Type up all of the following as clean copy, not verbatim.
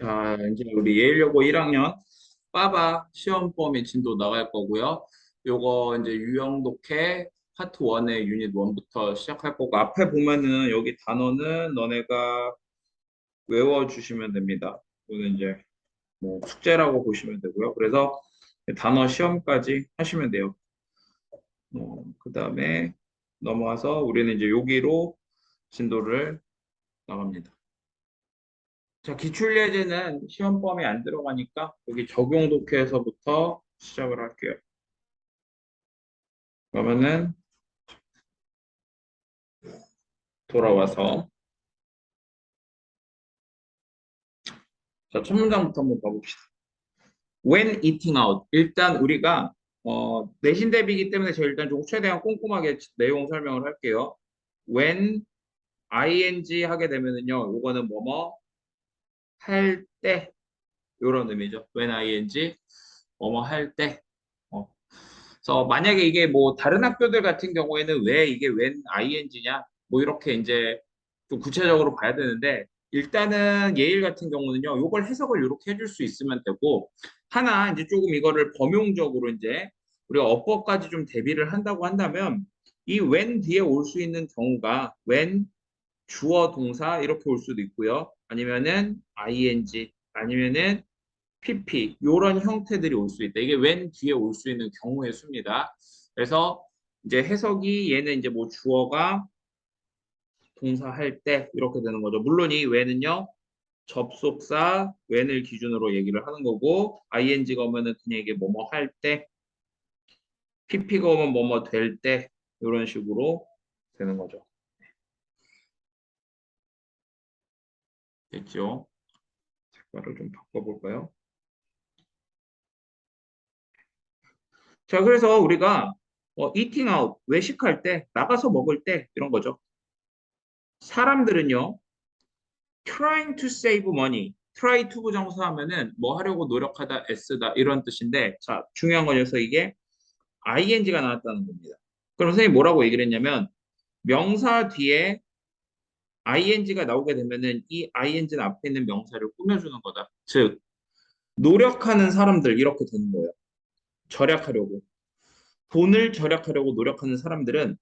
자, 이제 우리 예일여고 1학년 빠바 시험 범위 진도 나갈 거고요. 요거 이제 유형 독해 파트 1의 유닛 1부터 시작할 거고, 앞에 보면은 여기 단어는 너네가 외워주시면 됩니다. 이거는 이제 뭐 숙제라고 보시면 되고요. 그래서 단어 시험까지 하시면 돼요. 그 다음에 넘어와서 우리는 이제 여기로 진도를 나갑니다. 자, 기출예제는 시험 범위 안 들어가니까 여기 적용 독해에서부터 시작을 할게요. 그러면은 돌아와서 자, 첫 문장부터 한번 봐봅시다. When eating out. 일단 우리가 내신 대비이기 때문에 제가 일단 좀 최대한 꼼꼼하게 내용 설명을 할게요. When ing 하게 되면은요, 요거는 뭐뭐 할 때, 요런 의미죠. When ing 뭐뭐 할 때. 어, 그래서 만약에 이게 뭐 다른 학교들 같은 경우에는 왜 이게 웬 ing냐 뭐 이렇게 이제 좀 구체적으로 봐야 되는데, 일단은 예일 같은 경우는요 요걸 해석을 이렇게 해줄 수 있으면 되고, 하나 이제 조금 이거를 범용적으로 이제 우리가 어법까지 좀 대비를 한다고 한다면, 이 when 뒤에 올 수 있는 경우가 when 주어 동사 이렇게 올 수도 있고요, 아니면은 ing, 아니면은 PP 이런 형태들이 올 수 있다. 이게 when 뒤에 올 수 있는 경우의 수입니다. 그래서 이제 해석이 얘는 이제 뭐 주어가 동사할 때 이렇게 되는 거죠. 물론 이 when은요 접속사 when을 기준으로 얘기를 하는 거고, ing가 오면은 그냥 이게 뭐뭐 할 때, PP가 오면 뭐뭐 될 때 이런 식으로 되는 거죠. 됐죠? 색깔을 좀 바꿔볼까요? 자, 그래서 우리가 eating out, 외식할 때, 나가서 먹을 때 이런 거죠. 사람들은요 trying to save money. try to 부정사하면은 뭐 하려고 노력하다, 애쓰다 이런 뜻인데, 자, 중요한 건 여기서 이게 ing가 나왔다는 겁니다. 그럼 선생님이 뭐라고 얘기를 했냐면, 명사 뒤에 ing가 나오게 되면은 이 ing는 앞에 있는 명사를 꾸며주는 거다. 즉, 노력하는 사람들 이렇게 되는 거예요. 절약하려고. 돈을 절약하려고 노력하는 사람들은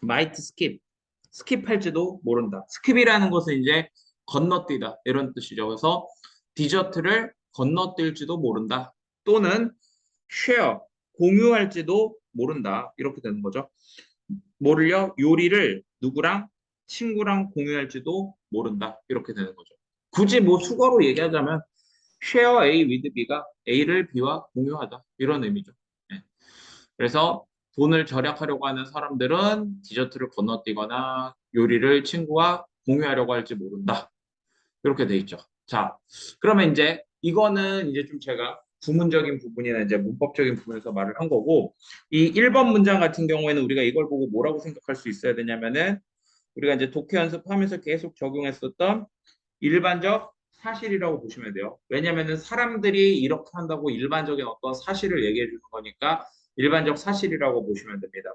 might skip, 스킵할지도 모른다. 스킵이라는 것은 이제 건너뛰다 이런 뜻이죠. 그래서 디저트를 건너뛸지도 모른다. 또는 share, 공유할지도 모른다. 이렇게 되는 거죠. 뭐를요? 요리를 누구랑? 친구랑 공유할지도 모른다. 이렇게 되는 거죠. 굳이 뭐 수거로 얘기하자면 share A with B가 A를 B와 공유하다. 이런 의미죠. 네. 그래서 돈을 절약하려고 하는 사람들은 디저트를 건너뛰거나 요리를 친구와 공유하려고 할지 모른다. 이렇게 돼 있죠. 자, 그러면 이제 이거는 이제 좀 제가 구문적인 부분이나 이제 문법적인 부분에서 말을 한 거고, 이 1번 문장 같은 경우에는 우리가 이걸 보고 뭐라고 생각할 수 있어야 되냐면은, 우리가 이제 독해 연습하면서 계속 적용했었던 일반적 사실이라고 보시면 돼요. 왜냐면은 사람들이 이렇게 한다고 일반적인 어떤 사실을 얘기해 주는 거니까 일반적 사실이라고 보시면 됩니다.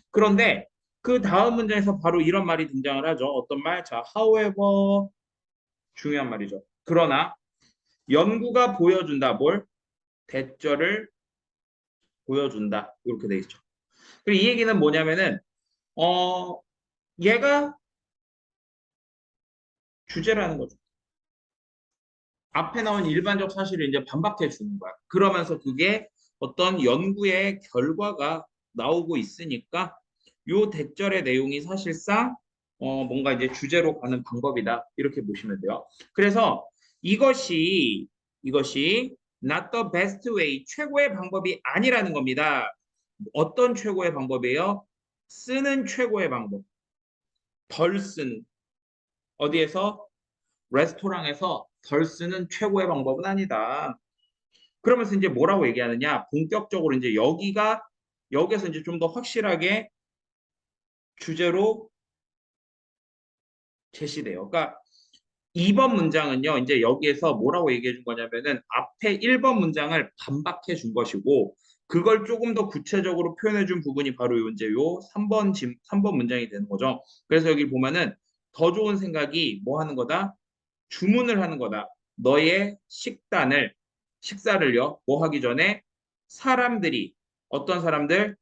그런데 그 다음 문장에서 바로 이런 말이 등장을 하죠. 어떤 말? 자, however, 중요한 말이죠. 그러나 연구가 보여준다. 뭘? 대절을 보여준다. 이렇게 돼 있죠. 그리고 이 얘기는 뭐냐면은 어 얘가 주제라는 거죠. 앞에 나온 일반적 사실을 이제 반박해 주는 거야. 그러면서 그게 어떤 연구의 결과가 나오고 있으니까 요 대절의 내용이 사실상 뭔가 이제 주제로 가는 방법이다. 이렇게 보시면 돼요. 그래서 이것이 not the best way, 최고의 방법이 아니라는 겁니다. 어떤 최고의 방법이에요? 쓰는 최고의 방법. 덜 쓰는. 어디에서? 레스토랑에서 덜 쓰는 최고의 방법은 아니다. 그러면서 이제 뭐라고 얘기하느냐? 본격적으로 이제 여기서 이제 좀 더 확실하게 주제로 제시돼요. 그러니까 2번 문장은요, 이제 여기에서 뭐라고 얘기해 준 거냐면은 앞에 1번 문장을 반박해 준 것이고, 그걸 조금 더 구체적으로 표현해 준 부분이 바로 이제 요 3번 문장이 되는 거죠. 그래서 여기 보면은 더 좋은 생각이 뭐 하는 거다? 주문을 하는 거다. 너의 식사를요, 뭐 하기 전에 사람들이, 어떤 사람들?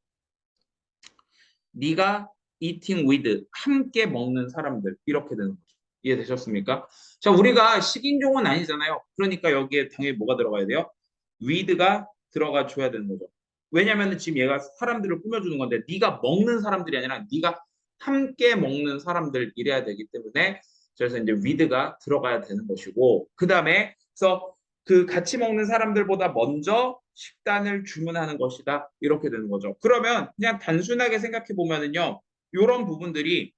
네가 eating with, 함께 먹는 사람들, 이렇게 되는 거죠. 이해되셨습니까? 자, 우리가 식인종은 아니잖아요. 그러니까 여기에 당연히 뭐가 들어가야 돼요? with가 들어가 줘야 되는 거죠. 왜냐면 지금 얘가 사람들을 꾸며주는 건데 네가 먹는 사람들이 아니라 네가 함께 먹는 사람들 이래야 되기 때문에, 그래서 이제 with가 들어가야 되는 것이고, 그 다음에 그래서 그 같이 먹는 사람들보다 먼저 식단을 주문하는 것이다. 이렇게 되는 거죠. 그러면 그냥 단순하게 생각해 보면은요, 이런 부분들이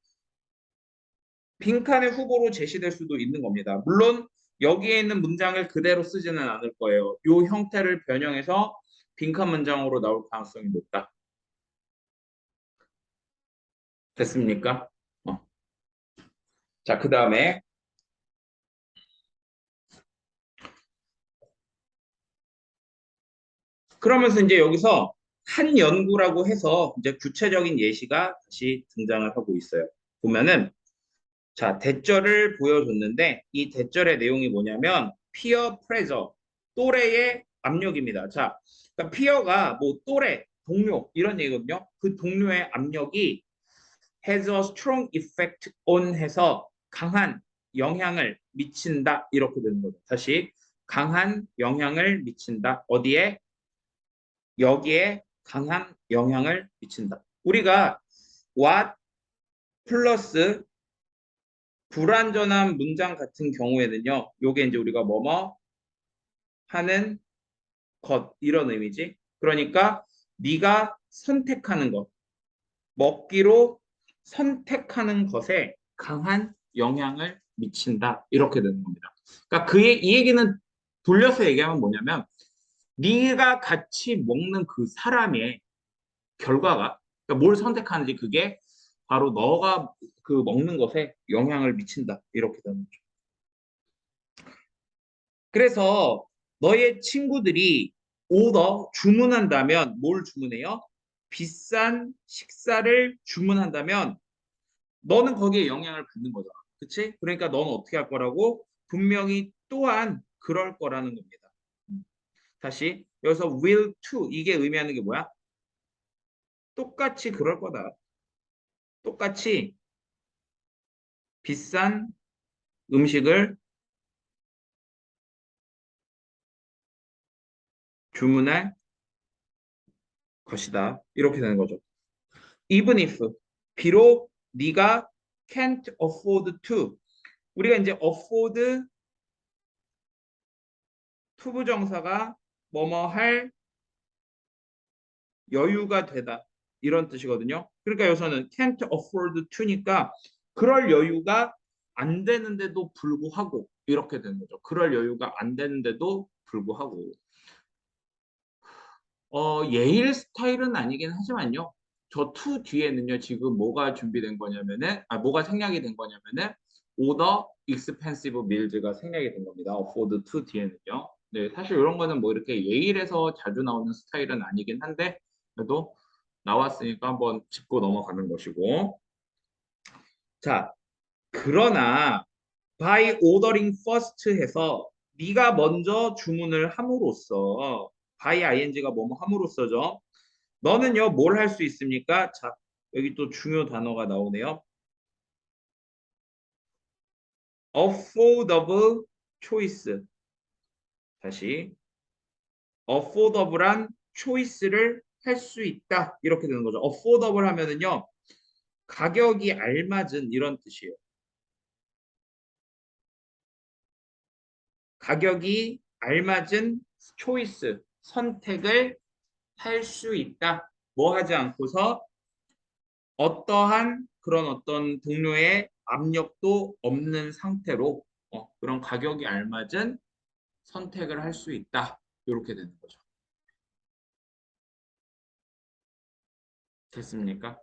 빈칸의 후보로 제시될 수도 있는 겁니다. 물론 여기에 있는 문장을 그대로 쓰지는 않을 거예요. 이 형태를 변형해서 빈칸 문장으로 나올 가능성이 높다. 됐습니까? 자, 그 다음에 그러면서 이제 여기서 한 연구라고 해서 이제 구체적인 예시가 다시 등장을 하고 있어요. 보면은 자, 대절을 보여줬는데 이 대절의 내용이 뭐냐면 peer pressure, 또래의 압력입니다. 자, 그러니까 peer가 뭐 또래, 동료 이런 얘기거든요. 그 동료의 압력이 has a strong effect on 해서 강한 영향을 미친다 이렇게 되는 거죠. 다시 강한 영향을 미친다. 어디에? 여기에 강한 영향을 미친다. 우리가 what 플러스 불완전한 문장 같은 경우에는요, 요게 이제 우리가 뭐뭐 하는 것 이런 의미지. 그러니까 네가 선택하는 것, 먹기로 선택하는 것에 강한 영향을 미친다 이렇게 되는 겁니다. 그러니까 이 얘기는 돌려서 얘기하면 뭐냐면 네가 같이 먹는 그 사람의 결과가, 그러니까 뭘 선택하는지 그게 바로 너가 그 먹는 것에 영향을 미친다 이렇게 되는 거죠. 그래서 너의 친구들이 주문한다면 뭘 주문해요? 비싼 식사를 주문한다면 너는 거기에 영향을 받는 거잖아. 그치? 그러니까 너는 어떻게 할 거라고? 분명히 또한 그럴 거라는 겁니다. 다시 여기서 will to 이게 의미하는 게 뭐야? 똑같이 그럴 거다. 똑같이 비싼 음식을 주문할 것이다. 이렇게 되는 거죠. Even if 비록 네가 can't afford to, 우리가 이제 afford 투부정사가 뭐뭐 할 여유가 되다 이런 뜻이거든요. 그러니까 여기서는 can't afford to니까 그럴 여유가 안 되는데도 불구하고 이렇게 되는 거죠. 그럴 여유가 안 되는데도 불구하고 예일 스타일은 아니긴 하지만요. 저 to 뒤에는요, 지금 뭐가 준비된 거냐면은, 뭐가 생략이 된 거냐면은, order expensive meals가 생략이 된 겁니다. afford to 뒤에는요. 네, 사실 이런 거는 뭐 이렇게 예일에서 자주 나오는 스타일은 아니긴 한데, 그래도 나왔으니까 한번 짚고 넘어가는 것이고. 자, 그러나, by ordering first 해서, 네가 먼저 주문을 함으로써, by ing가 뭐뭐 함으로써죠. 너는요, 뭘 할 수 있습니까? 자, 여기 또 중요 단어가 나오네요. affordable choice. 다시, affordable한 choice를 할 수 있다. 이렇게 되는 거죠. affordable 하면은요, 가격이 알맞은 이런 뜻이에요. 가격이 알맞은 choice, 선택을 할 수 있다. 뭐 하지 않고서 어떠한 그런 어떤 동료의 압력도 없는 상태로 그런 가격이 알맞은 선택을 할 수 있다. 이렇게 되는 거죠. 됐습니까?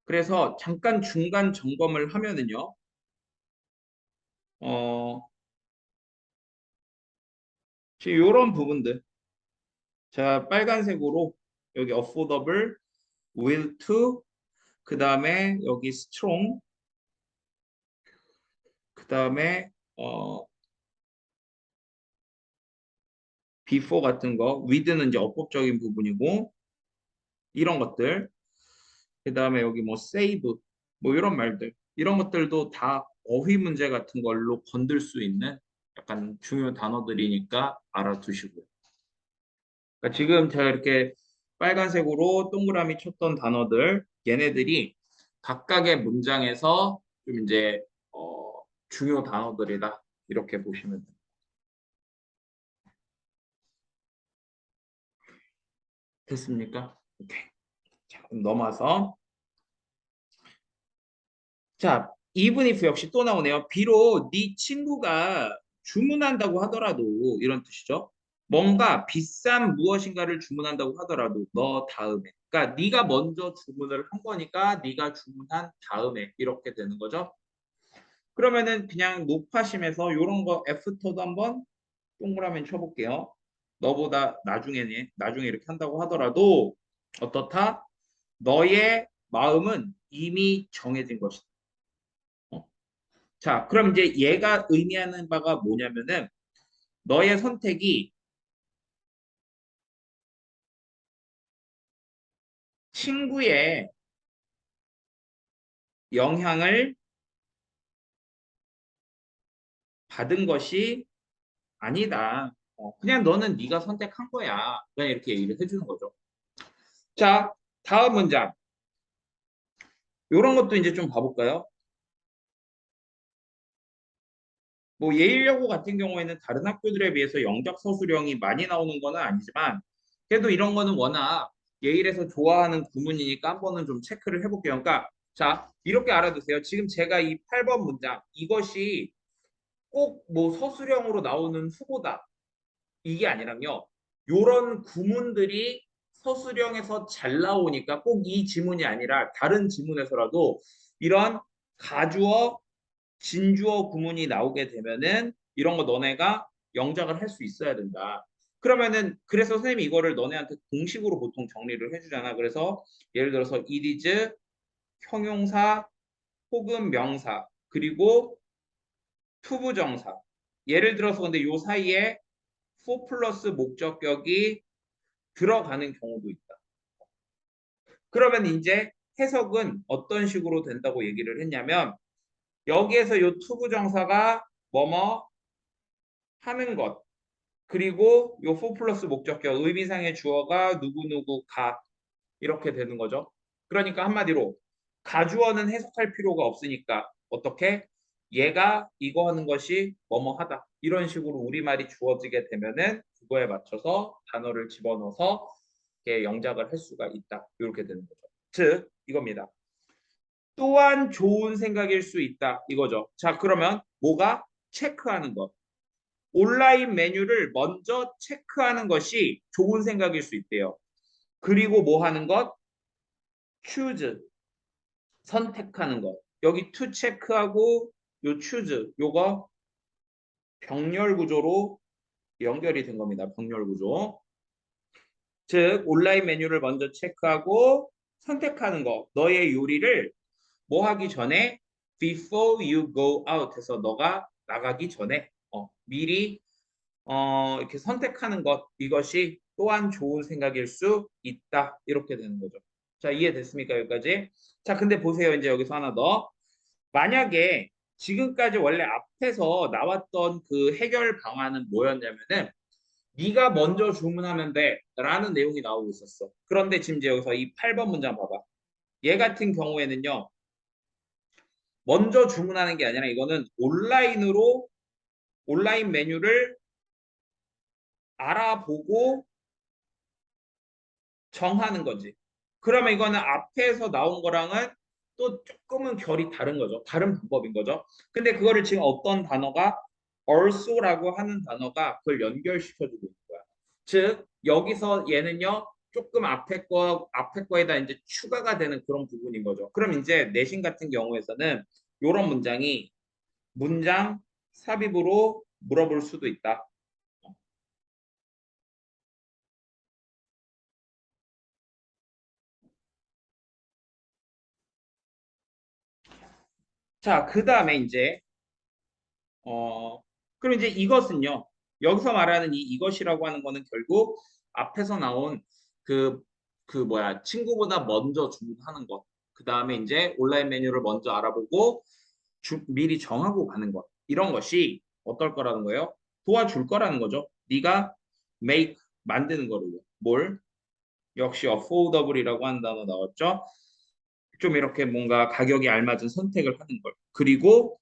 그래서 잠깐 중간 점검을 하면은요. 어, 지금 이런 부분들. 자, 빨간색으로 여기 affordable, will to, 그 다음에 여기 strong, 그 다음에 어, before 같은 거, with는 이제 어법적인 부분이고 이런 것들. 그다음에 여기 뭐 save 뭐 이런 말들. 이런 것들도 다 어휘 문제 같은 걸로 건들 수 있는 약간 중요 단어들이니까 알아두시고요. 그러니까 지금 제가 이렇게 빨간색으로 동그라미 쳤던 단어들, 얘네들이 각각의 문장에서 좀 이제 중요 단어들이다. 이렇게 보시면 돼요. 됐습니까? 오케이. 자, 그럼 넘어서 자, even if 역시 또 나오네요. 비록 네 친구가 주문한다고 하더라도 이런 뜻이죠. 뭔가 비싼 무엇인가를 주문한다고 하더라도 너 다음에. 그러니까 네가 먼저 주문을 한 거니까 네가 주문한 다음에 이렇게 되는 거죠. 그러면은 그냥 높아심에서 이런 거 애프터도 한번 동그라미 쳐볼게요. 너보다 나중에 이렇게 한다고 하더라도 어떻다? 너의 마음은 이미 정해진 것이다. 어? 자, 그럼 이제 얘가 의미하는 바가 뭐냐면은 너의 선택이 친구의 영향을 받은 것이 아니다. 그냥 너는 네가 선택한 거야. 그냥 이렇게 얘기를 해주는 거죠. 자, 다음 문장. 이런 것도 이제 좀 봐볼까요? 뭐 예일여고 같은 경우에는 다른 학교들에 비해서 영작 서술형이 많이 나오는 거는 아니지만 그래도 이런 거는 워낙 예일에서 좋아하는 구문이니까 한 번은 좀 체크를 해볼게요. 그러니까 자 이렇게 알아두세요. 지금 제가 이 8번 문장 이것이 꼭 뭐 서술형으로 나오는 후보다 이게 아니라요. 요런 구문들이 서술형에서 잘 나오니까 꼭 이 지문이 아니라 다른 지문에서라도 이런 가주어 진주어 구문이 나오게 되면은 이런 거 너네가 영작을 할 수 있어야 된다. 그러면은 그래서 선생님이 이거를 너네한테 공식으로 보통 정리를 해주잖아. 그래서 예를 들어서 it is 형용사 혹은 명사 그리고 투부정사. 예를 들어서 근데 요 사이에 for 플러스 목적격이 들어가는 경우도 있다. 그러면 이제 해석은 어떤 식으로 된다고 얘기를 했냐면 여기에서 요 투부정사가 뭐뭐 하는 것 그리고 요 for 플러스 목적격 의미상의 주어가 누구누구가 이렇게 되는 거죠. 그러니까 한마디로 가주어는 해석할 필요가 없으니까 어떻게 얘가 이거 하는 것이 뭐뭐 하다 이런 식으로 우리말이 주어지게 되면은 그거에 맞춰서 단어를 집어넣어서 이렇게 영작을 할 수가 있다 이렇게 되는 거죠. 즉 이겁니다. 또한 좋은 생각일 수 있다 이거죠. 자 그러면 뭐가 체크하는 것 온라인 메뉴를 먼저 체크하는 것이 좋은 생각일 수 있대요. 그리고 뭐 하는 것? choose, 선택하는 것. 여기 to 체크하고 요 choose, 요거 병렬 구조로 연결이 된 겁니다. 병렬 구조. 즉 온라인 메뉴를 먼저 체크하고 선택하는 거. 너의 요리를 뭐 하기 전에 before you go out 해서 너가 나가기 전에 미리 이렇게 선택하는 것 이것이 또한 좋은 생각일 수 있다. 이렇게 되는 거죠. 자, 이해됐습니까? 여기까지. 자, 근데 보세요. 이제 여기서 하나 더. 만약에 지금까지 원래 앞에서 나왔던 그 해결 방안은 뭐였냐면은 네가 먼저 주문하면 돼라는 내용이 나오고 있었어. 그런데 지금 이제 여기서 이 8번 문장 봐봐. 얘 같은 경우에는요. 먼저 주문하는 게 아니라 이거는 온라인 메뉴를 알아보고 정하는 거지. 그러면 이거는 앞에서 나온 거랑은 또 조금은 결이 다른 거죠. 다른 방법인 거죠. 근데 그거를 지금 어떤 단어가 also라고 하는 단어가 그걸 연결시켜주고 있는 거야. 즉 여기서 얘는요 조금 앞에 거에다 이제 추가가 되는 그런 부분인 거죠. 그럼 이제 내신 같은 경우에서는 이런 문장이 문장 삽입으로 물어볼 수도 있다. 자, 그 다음에 이제 그럼 이제 이것은요. 여기서 말하는 이것이라고 하는 거는 결국 앞에서 나온 그, 그 뭐야, 친구보다 먼저 주문하는 것. 그 다음에 이제 온라인 메뉴를 먼저 알아보고 미리 정하고 가는 것. 이런 것이 어떨 거라는 거예요? 도와줄 거라는 거죠. 네가 make, 만드는 거를요. 뭘? 역시 affordable이라고 하는 단어 나왔죠. 좀 이렇게 뭔가 가격이 알맞은 선택을 하는 걸. 그리고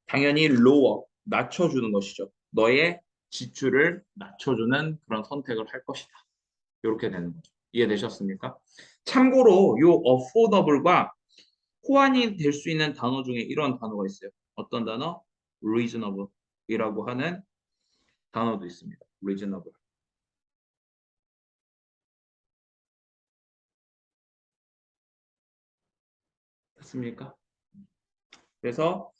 당연히 lower, 낮춰주는 것이죠. 너의 지출을 낮춰주는 그런 선택을 할 것이다. 이렇게 되는 거죠. 이해되셨습니까? 참고로 요 affordable과 호환이 될 수 있는 단어 중에 이런 단어가 있어요. 어떤 단어? reasonable이라고 하는 단어도 있습니다. reasonable. 됐습니까? 그래서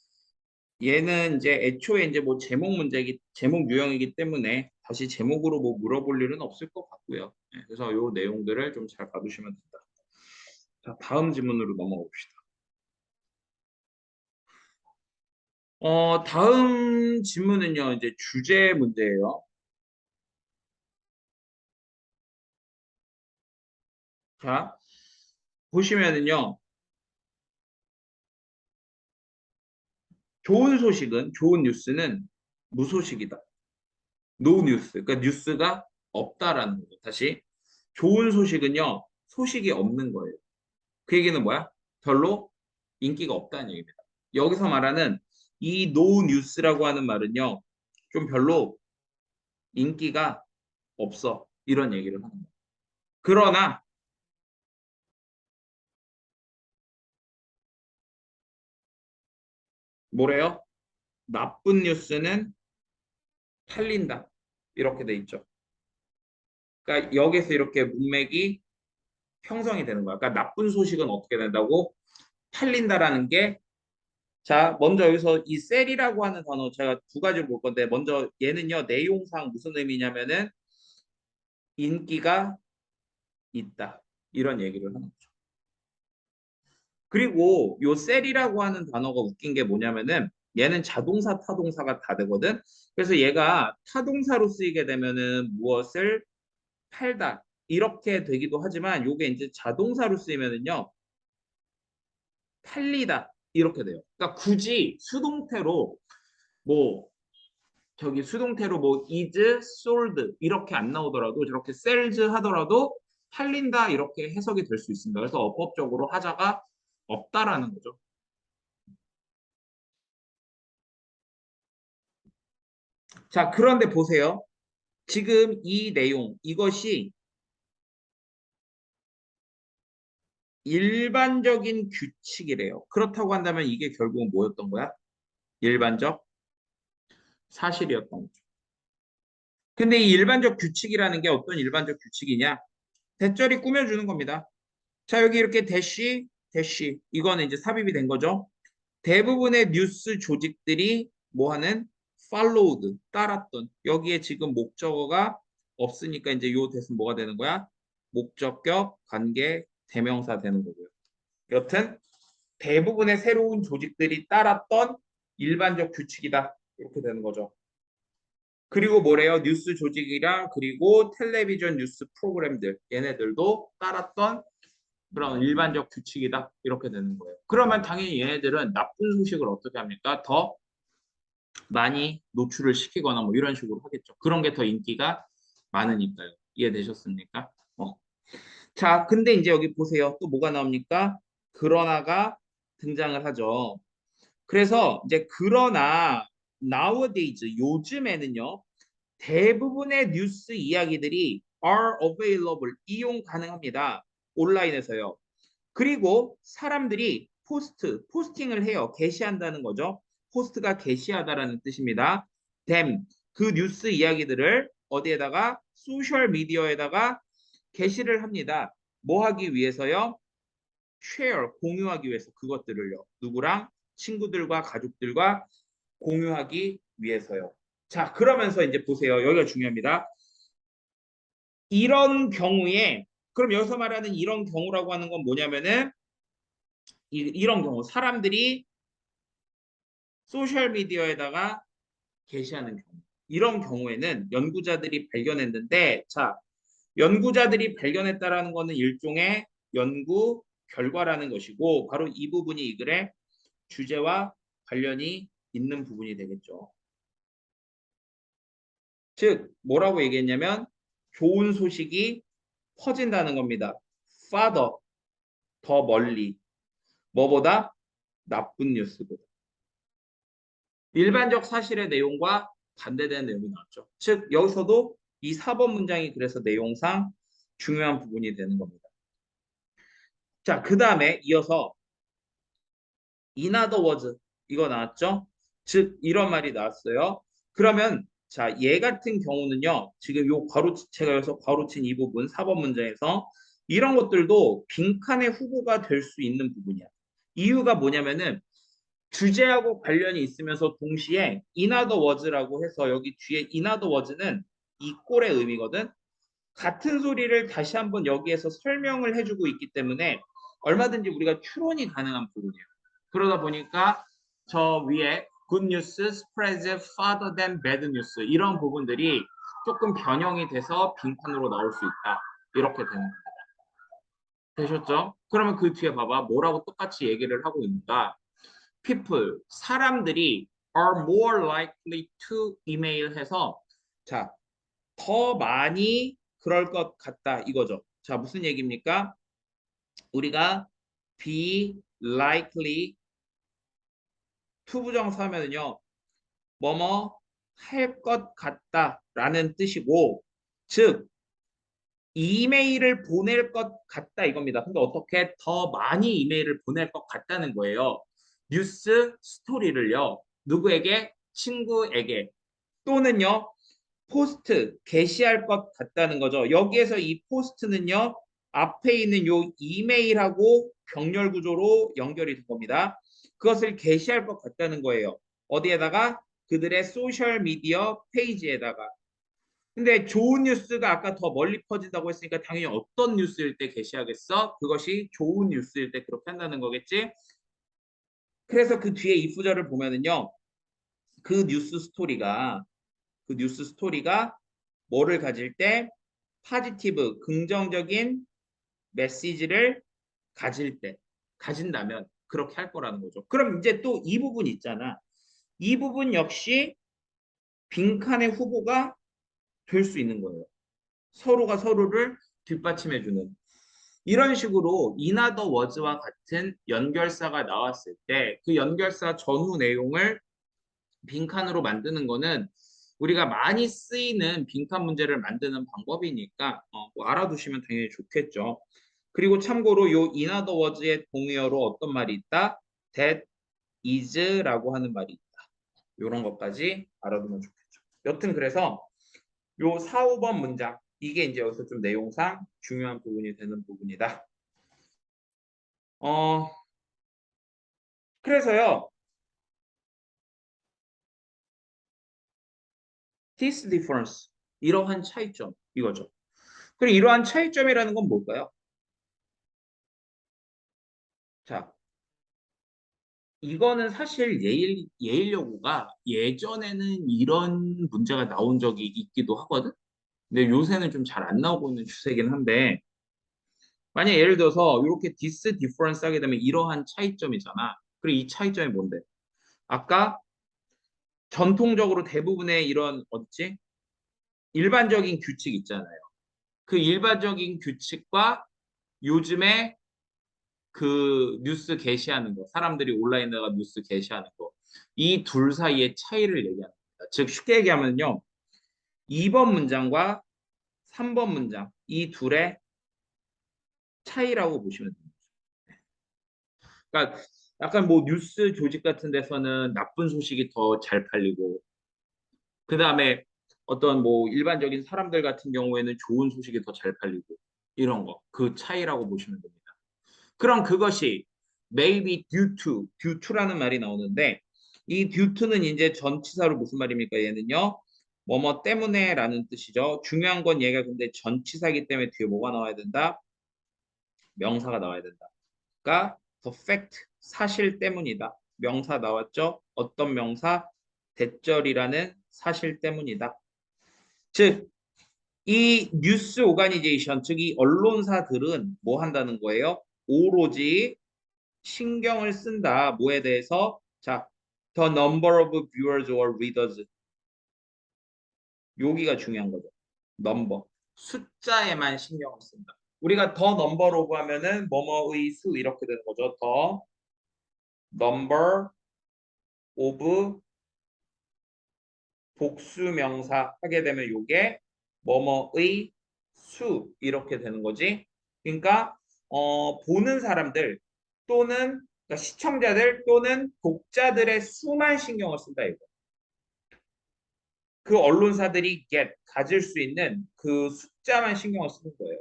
얘는 이제 애초에 이제 뭐 제목 유형이기 때문에 다시 제목으로 뭐 물어볼 일은 없을 것 같고요. 네, 그래서 요 내용들을 좀 잘 봐두시면 된다. 자, 다음 질문으로 넘어가 봅시다. 다음 질문은요, 이제 주제 문제예요. 자, 보시면은요, 좋은 뉴스는 무소식이다. 노 뉴스. 그러니까 뉴스가 없다라는 거죠. 다시. 좋은 소식은요, 소식이 없는 거예요. 그 얘기는 뭐야? 별로 인기가 없다는 얘기입니다. 여기서 말하는 이 노 뉴스라고 하는 말은요, 좀 별로 인기가 없어. 이런 얘기를 하는 거예요. 그러나, 뭐래요? 나쁜 뉴스는 팔린다. 이렇게 돼 있죠. 그러니까 여기서 이렇게 문맥이 형성이 되는 거야. 그러니까 나쁜 소식은 어떻게 된다고? 팔린다라는 게 자, 먼저 여기서 이 셀이라고 하는 단어 제가 두 가지를 볼 건데 먼저 얘는요. 내용상 무슨 의미냐면은 인기가 있다. 이런 얘기를 하는 거죠. 그리고 요 셀이라고 하는 단어가 웃긴 게 뭐냐면은 얘는 자동사, 타동사가 다 되거든. 그래서 얘가 타동사로 쓰이게 되면은 무엇을 팔다 이렇게 되기도 하지만 요게 이제 자동사로 쓰이면은요 팔리다 이렇게 돼요. 그러니까 굳이 수동태로 뭐 저기 수동태로 뭐 is sold 이렇게 안 나오더라도 저렇게 sells 하더라도 팔린다 이렇게 해석이 될 수 있습니다. 그래서 어법적으로 하자가 없다라는 거죠. 자, 그런데 보세요. 지금 이 내용 이것이 일반적인 규칙이래요. 그렇다고 한다면 이게 결국은 뭐였던 거야? 일반적 사실이었던 거죠. 근데 이 일반적 규칙이라는 게 어떤 일반적 규칙이냐? 대절이 꾸며주는 겁니다. 자, 여기 이렇게 대쉬 이거는 이제 삽입이 된 거죠. 대부분의 뉴스 조직들이 뭐 하는 followed 따랐던 여기에 지금 목적어가 없으니까 이제 요 대신 뭐가 되는 거야? 목적격 관계 대명사 되는 거고요. 여튼 대부분의 새로운 조직들이 따랐던 일반적 규칙이다. 이렇게 되는 거죠. 그리고 뭐래요? 뉴스 조직이랑 그리고 텔레비전 뉴스 프로그램들 얘네들도 따랐던 그런 일반적 규칙이다. 이렇게 되는 거예요. 그러면 당연히 얘네들은 나쁜 소식을 어떻게 합니까? 더 많이 노출을 시키거나 뭐 이런 식으로 하겠죠. 그런 게 더 인기가 많으니까요. 이해되셨습니까? 자, 근데 이제 여기 보세요. 또 뭐가 나옵니까? 그러나가 등장을 하죠. 그래서 이제 그러나 nowadays 요즘에는요. 대부분의 뉴스 이야기들이 are available 이용 가능합니다. 온라인에서요. 그리고 사람들이 포스팅을 해요. 게시한다는 거죠. 포스트가 게시하다라는 뜻입니다. them, 그 뉴스 이야기들을 어디에다가 소셜 미디어에다가 게시를 합니다. 뭐 하기 위해서요? share, 공유하기 위해서 그것들을요. 누구랑? 친구들과 가족들과 공유하기 위해서요. 자, 그러면서 이제 보세요. 여기가 중요합니다. 이런 경우에 그럼 여기서 말하는 이런 경우라고 하는 건 뭐냐면은 이런 경우 사람들이 소셜 미디어에다가 게시하는 경우. 이런 경우에는 연구자들이 발견했는데, 자, 연구자들이 발견했다라는 것은 일종의 연구 결과라는 것이고, 바로 이 부분이 이 글의 주제와 관련이 있는 부분이 되겠죠. 즉, 뭐라고 얘기했냐면, 좋은 소식이 퍼진다는 겁니다. farther, 더 멀리. 뭐보다? 나쁜 뉴스보다. 일반적 사실의 내용과 반대되는 내용이 나왔죠. 즉, 여기서도 이 4번 문장이 그래서 내용상 중요한 부분이 되는 겁니다. 자, 그 다음에 이어서 in other words 이거 나왔죠? 즉, 이런 말이 나왔어요. 그러면 자, 얘 같은 경우는요. 지금 요 제가 여기서 괄호친 이 부분 4번 문장에서 이런 것들도 빈칸의 후보가 될 수 있는 부분이야. 이유가 뭐냐면은 주제하고 관련이 있으면서 동시에 in other words라고 해서 여기 뒤에 in other words는 이 꼴의 의미거든. 같은 소리를 다시 한번 여기에서 설명을 해주고 있기 때문에 얼마든지 우리가 추론이 가능한 부분이에요. 그러다 보니까 저 위에 good news spreads farther than bad news 이런 부분들이 조금 변형이 돼서 빈칸으로 나올 수 있다. 이렇게 되는 겁니다. 되셨죠? 그러면 그 뒤에 봐봐. 뭐라고 똑같이 얘기를 하고 있는가? people, 사람들이 are more likely to email 해서 자, 더 많이 그럴 것 같다 이거죠. 자, 무슨 얘기입니까? 우리가 be likely to 부정사 하면은요. 뭐뭐 할 것 같다라는 뜻이고 즉 이메일을 보낼 것 같다 이겁니다. 근데 어떻게 더 많이 이메일을 보낼 것 같다는 거예요. 뉴스 스토리를요. 누구에게? 친구에게 또는요. 포스트 게시할 것 같다는 거죠. 여기에서 이 포스트는요. 앞에 있는 요 이메일하고 병렬 구조로 연결이 된 겁니다. 그것을 게시할 것 같다는 거예요. 어디에다가? 그들의 소셜 미디어 페이지에다가. 근데 좋은 뉴스가 아까 더 멀리 퍼진다고 했으니까 당연히 어떤 뉴스일 때 게시하겠어? 그것이 좋은 뉴스일 때 그렇게 한다는 거겠지? 그래서 그 뒤에 이 구절을 보면은요. 그 뉴스 스토리가 뭐를 가질 때? 파지티브, 긍정적인 메시지를 가질 때, 가진다면 그렇게 할 거라는 거죠. 그럼 이제 또 이 부분 있잖아. 이 부분 역시 빈칸의 후보가 될 수 있는 거예요. 서로가 서로를 뒷받침해주는. 이런 식으로 in other words와 같은 연결사가 나왔을 때 그 연결사 전후 내용을 빈칸으로 만드는 거는 우리가 많이 쓰이는 빈칸 문제를 만드는 방법이니까 뭐 알아두시면 당연히 좋겠죠. 그리고 참고로 요 in other words의 동의어로 어떤 말이 있다? that is라고 하는 말이 있다. 이런 것까지 알아두면 좋겠죠. 여튼 그래서 요 4, 5번 문장 이게 이제 여기서 좀 내용상 중요한 부분이 되는 부분이다. 어 그래서요. this difference 이러한 차이점 이거죠. 그리고 이러한 차이점이라는 건 뭘까요? 자, 이거는 사실 예일 여고가 예전에는 이런 문제가 나온 적이 있기도 하거든. 근데 요새는 좀 잘 안 나오고 있는 추세긴 한데 만약 예를 들어서 이렇게 디스 디퍼런스 하게 되면 이러한 차이점이잖아. 그리고 이 차이점이 뭔데? 아까 전통적으로 대부분의 이런 어딨지? 일반적인 규칙 있잖아요. 그 일반적인 규칙과 요즘에 그 뉴스 게시하는 거, 사람들이 온라인에다가 뉴스 게시하는 거, 이 둘 사이의 차이를 얘기하는 겁니다. 즉 쉽게 얘기하면요, 2번 문장과 3번 문장 이 둘의 차이라고 보시면 됩니다. 그러니까 약간 뭐 뉴스 조직 같은 데서는 나쁜 소식이 더 잘 팔리고, 그 다음에 어떤 뭐 일반적인 사람들 같은 경우에는 좋은 소식이 더 잘 팔리고 이런 거, 그 차이라고 보시면 됩니다. 그럼 그것이 maybe due to라는 말이 나오는데 이 due to는 이제 전치사로 무슨 말입니까? 얘는요. 뭐뭐 때문에라는 뜻이죠. 중요한 건 얘가 근데 전치사이기 때문에 뒤에 뭐가 나와야 된다? 명사가 나와야 된다. 그러니까 the fact 사실 때문이다. 명사 나왔죠? 어떤 명사? 대절이라는 사실 때문이다. 즉, 이 뉴스 오가니제이션, 즉 이 언론사들은 뭐 한다는 거예요? 오로지 신경을 쓴다. 뭐에 대해서? 자, the number of viewers or readers. 여기가 중요한 거죠. 넘버. 숫자에만 신경을 쓴다. 우리가 더 넘버 오브 하면은 뭐뭐의 수 이렇게 되는 거죠. 더 넘버 오브 복수명사 하게 되면 요게 뭐뭐의 수 이렇게 되는 거지. 그러니까 보는 사람들 또는 그러니까 시청자들 또는 독자들의 수만 신경을 쓴다 이거. 그 언론사들이 가질 수 있는 그 숫자만 신경을 쓰는 거예요.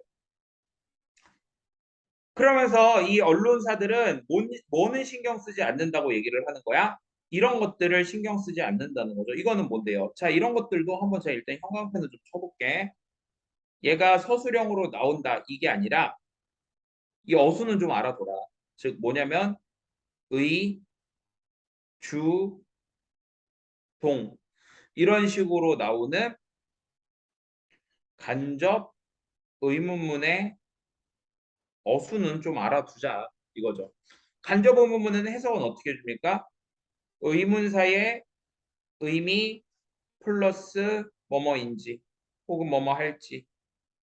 그러면서 이 언론사들은 뭐는 신경 쓰지 않는다고 얘기를 하는 거야? 이런 것들을 신경 쓰지 않는다는 거죠. 이거는 뭔데요? 자, 이런 것들도 한번 제가 일단 형광펜을 좀 쳐볼게. 얘가 서술형으로 나온다. 이게 아니라 이 어수는 좀 알아둬라. 즉 뭐냐면 의, 주, 동 이런 식으로 나오는 간접 의문문의 어수는 좀 알아두자 이거죠. 간접 의문문은 해석은 어떻게 해줍니까? 의문사의 의미 플러스 뭐뭐인지 혹은 뭐뭐 할지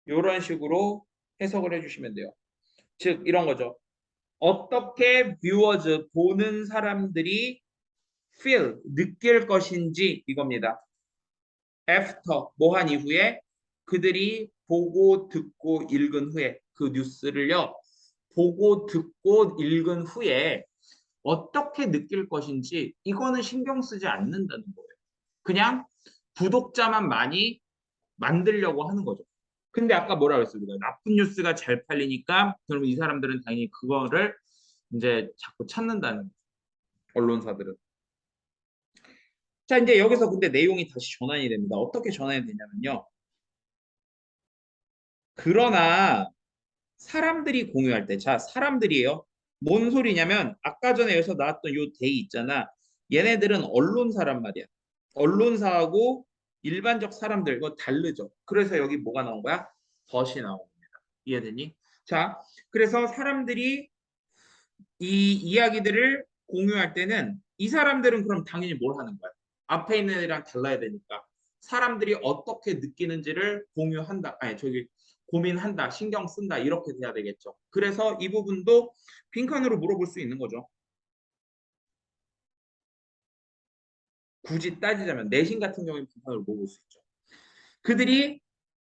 이런 식으로 해석을 해주시면 돼요. 즉 이런 거죠. 어떻게 viewers 보는 사람들이 feel 느낄 것인지 이겁니다. after 뭐 한 이후에 그들이 보고 듣고 읽은 후에 그 뉴스를요. 보고 듣고 읽은 후에 어떻게 느낄 것인지 이거는 신경 쓰지 않는다는 거예요. 그냥 구독자만 많이 만들려고 하는 거죠. 근데 아까 뭐라 그랬습니까? 나쁜 뉴스가 잘 팔리니까 그럼 이 사람들은 당연히 그거를 이제 자꾸 찾는다는 거죠. 언론사들은. 자, 이제 여기서 근데 내용이 다시 전환이 됩니다. 어떻게 전환이 되냐면요. 그러나 사람들이 공유할 때, 자, 사람들이에요. 뭔 소리냐면 아까 전에 여기서 나왔던 요 데이 있잖아. 얘네들은 언론사란 말이야. 언론사하고 일반적 사람들 뭐 다르죠. 그래서 여기 뭐가 나온 거야? 덫이 나온 겁니다. 이해되니? 자, 그래서 사람들이 이 이야기들을 공유할 때는 이 사람들은 그럼 당연히 뭘 하는 거야? 앞에 있는 애랑 달라야 되니까 사람들이 어떻게 느끼는지를 공유한다. 아니 저기 고민한다, 신경 쓴다 이렇게 돼야 되겠죠. 그래서 이 부분도 빈칸으로 물어볼 수 있는 거죠. 굳이 따지자면 내신 같은 경우에 빈칸으로 물어볼 수 있죠. 그들이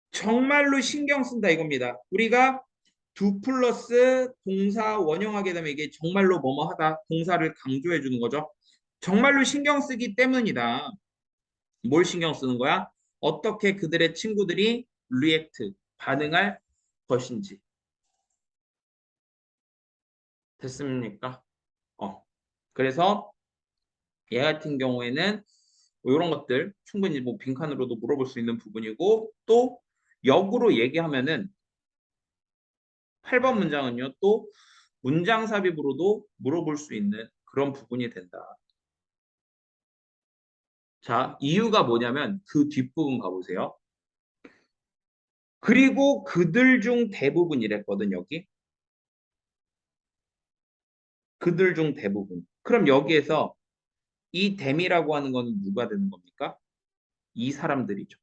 정말로 신경 쓴다 이겁니다. 우리가 두 플러스 동사 원형하게 되면 이게 정말로 뭐뭐하다 동사를 강조해 주는 거죠. 정말로 신경 쓰기 때문이다. 뭘 신경 쓰는 거야? 어떻게 그들의 친구들이 리액트 반응할 것인지. 됐습니까? 그래서 얘 같은 경우에는 뭐 이런 것들 충분히 뭐 빈칸으로도 물어볼 수 있는 부분이고 또 역으로 얘기하면은 8번 문장은요 또 문장 삽입으로도 물어볼 수 있는 그런 부분이 된다. 자, 이유가 뭐냐면 그 뒷부분 가보세요. 그리고 그들 중 대부분이랬거든 여기. 그들 중 대부분. 그럼 여기에서 이 댐이라고 하는 건 누가 되는 겁니까? 이 사람들이죠.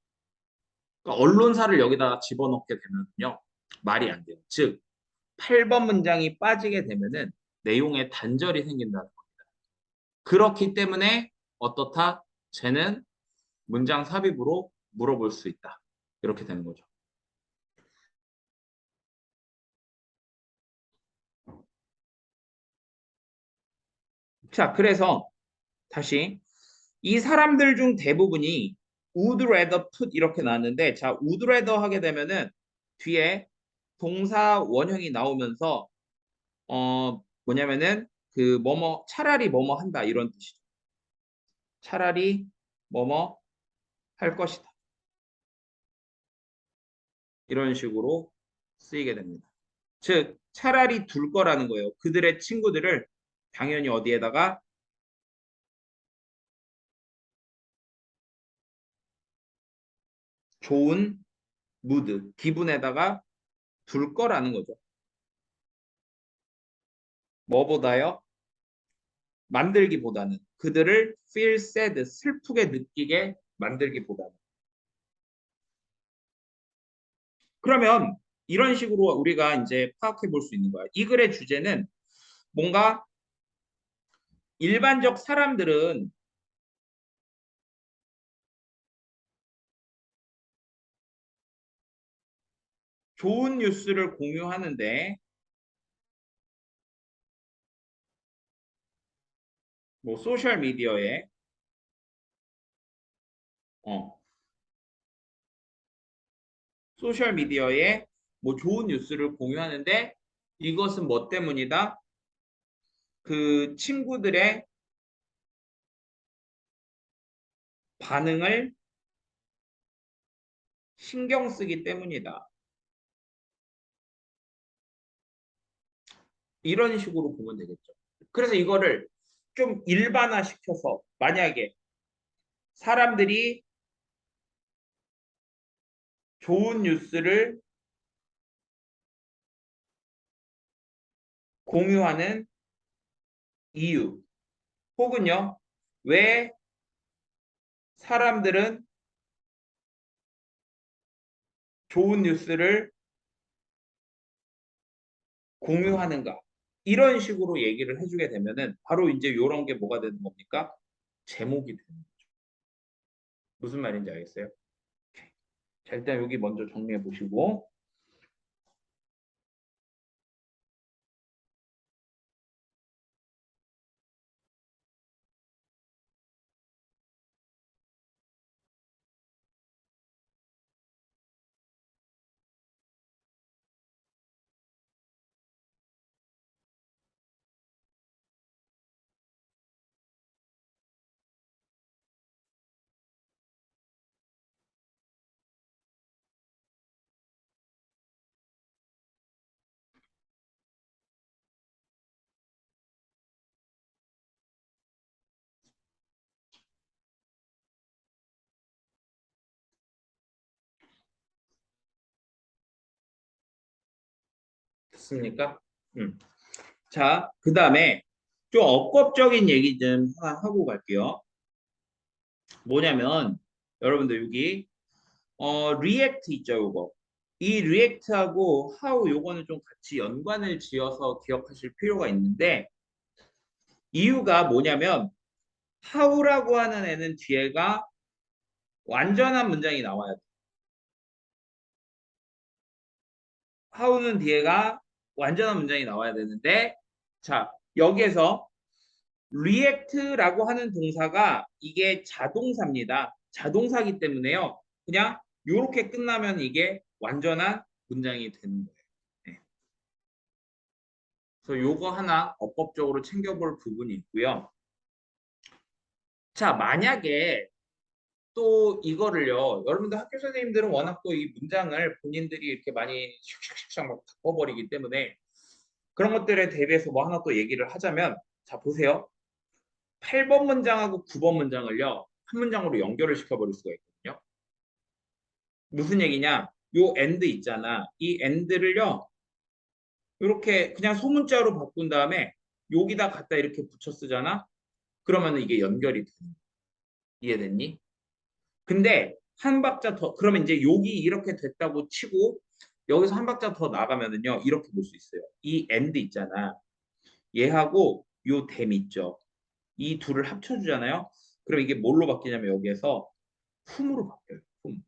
그러니까 언론사를 여기다가 집어넣게 되면요. 말이 안 돼요. 즉 8번 문장이 빠지게 되면은 내용에 단절이 생긴다는 겁니다. 그렇기 때문에 어떻다? 쟤는 문장 삽입으로 물어볼 수 있다. 이렇게 되는 거죠. 자, 그래서 다시 이 사람들 중 대부분이 would rather put 이렇게 나왔는데 자, would rather 하게 되면은 뒤에 동사 원형이 나오면서 뭐냐면은 그 뭐뭐 차라리 뭐뭐 한다 이런 뜻이죠. 차라리 뭐뭐 할 것이다. 이런 식으로 쓰이게 됩니다. 즉 차라리 둘 거라는 거예요. 그들의 친구들을 당연히 어디에다가 좋은 무드, 기분에다가 둘 거라는 거죠. 뭐보다요? 만들기보다는 그들을 feel sad, 슬프게 느끼게 만들기보다는. 그러면 이런 식으로 우리가 이제 파악해 볼 수 있는 거야. 이 글의 주제는 뭔가 일반적 사람들은 좋은 뉴스를 공유하는데 뭐 소셜 미디어에 어, 소셜 미디어에 뭐 좋은 뉴스를 공유하는데 이것은 뭐 때문이다? 그 친구들의 반응을 신경 쓰기 때문이다. 이런 식으로 보면 되겠죠. 그래서 이거를 좀 일반화시켜서 만약에 사람들이 좋은 뉴스를 공유하는 이유 혹은요, 왜 사람들은 좋은 뉴스를 공유하는가? 이런 식으로 얘기를 해주게 되면은 바로 이제 이런 게 뭐가 되는 겁니까? 제목이 되는 거죠. 무슨 말인지 알겠어요? 자, 일단 여기 먼저 정리해 보시고. 됐습니까? 자, 그 다음에 좀 억법적인 얘기 좀 하나 하고 갈게요. 뭐냐면 여러분들 여기 리액트 있죠, 요거. 이 리액트하고 how 요거는 좀 같이 연관을 지어서 기억하실 필요가 있는데 이유가 뭐냐면 how라고 하는 애는 뒤에가 완전한 문장이 나와야 돼. how는 뒤에가 완전한 문장이 나와야 되는데 자, 여기에서 react라고 하는 동사가 이게 자동사입니다. 자동사기 때문에요. 그냥 이렇게 끝나면 이게 완전한 문장이 되는 거예요. 네. 그래서 요거 하나 어법적으로 챙겨볼 부분이 있고요. 자, 만약에 또 이거를요. 여러분들 학교 선생님들은 워낙 또 이 문장을 본인들이 이렇게 많이 샥샥샥 막 바꿔버리기 때문에 그런 것들에 대비해서 뭐 하나 또 얘기를 하자면 자, 보세요. 8번 문장하고 9번 문장을요. 한 문장으로 연결을 시켜버릴 수가 있거든요. 무슨 얘기냐? 요 end 있잖아. 이 end를요. 이렇게 그냥 소문자로 바꾼 다음에 여기다 갖다 이렇게 붙여 쓰잖아. 그러면 이게 연결이 돼. 이해됐니? 근데 한 박자 더 그러면 이제 여기 이렇게 됐다고 치고 여기서 한 박자 더 나가면은요. 이렇게 볼 수 있어요. 이 end 있잖아. 얘하고 요 them 있죠. 이 둘을 합쳐주잖아요. 그럼 이게 뭘로 바뀌냐면 여기에서 whom으로 바뀌어요. whom.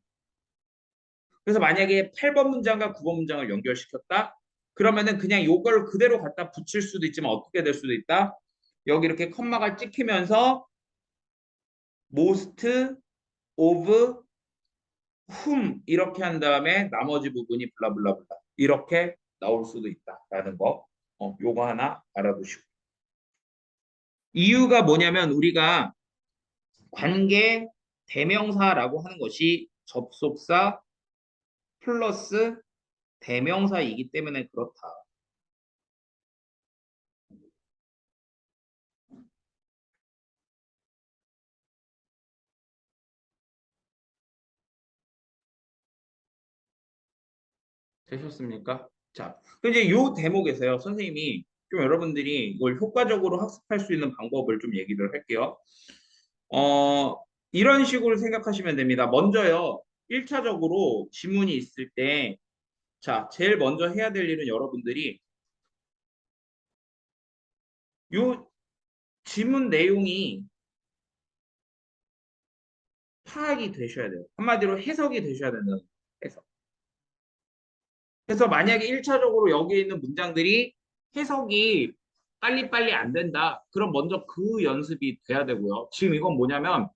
그래서 만약에 8번 문장과 9번 문장을 연결시켰다. 그러면은 그냥 요걸 그대로 갖다 붙일 수도 있지만 어떻게 될 수도 있다. 여기 이렇게 컴마가 찍히면서 most of whom 이렇게 한 다음에 나머지 부분이 블라블라블라 이렇게 나올 수도 있다라는 거. 요거 하나 알아두시고. 이유가 뭐냐면 우리가 관계 대명사라고 하는 것이 접속사 플러스 대명사이기 때문에 그렇다. 되셨습니까? 자, 그럼 이제 요 대목에서요, 선생님이 좀 여러분들이 이걸 효과적으로 학습할 수 있는 방법을 좀 얘기를 할게요. 어, 이런 식으로 생각하시면 됩니다. 먼저요, 1차적으로 지문이 있을 때, 자, 제일 먼저 해야 될 일은 여러분들이 요 지문 내용이 파악이 되셔야 돼요. 한마디로 해석이 되셔야 된다는 거예요. 해석. 그래서 만약에 1차적으로 여기에 있는 문장들이 해석이 빨리빨리 안 된다. 그럼 먼저 그 연습이 돼야 되고요. 지금 이건 뭐냐면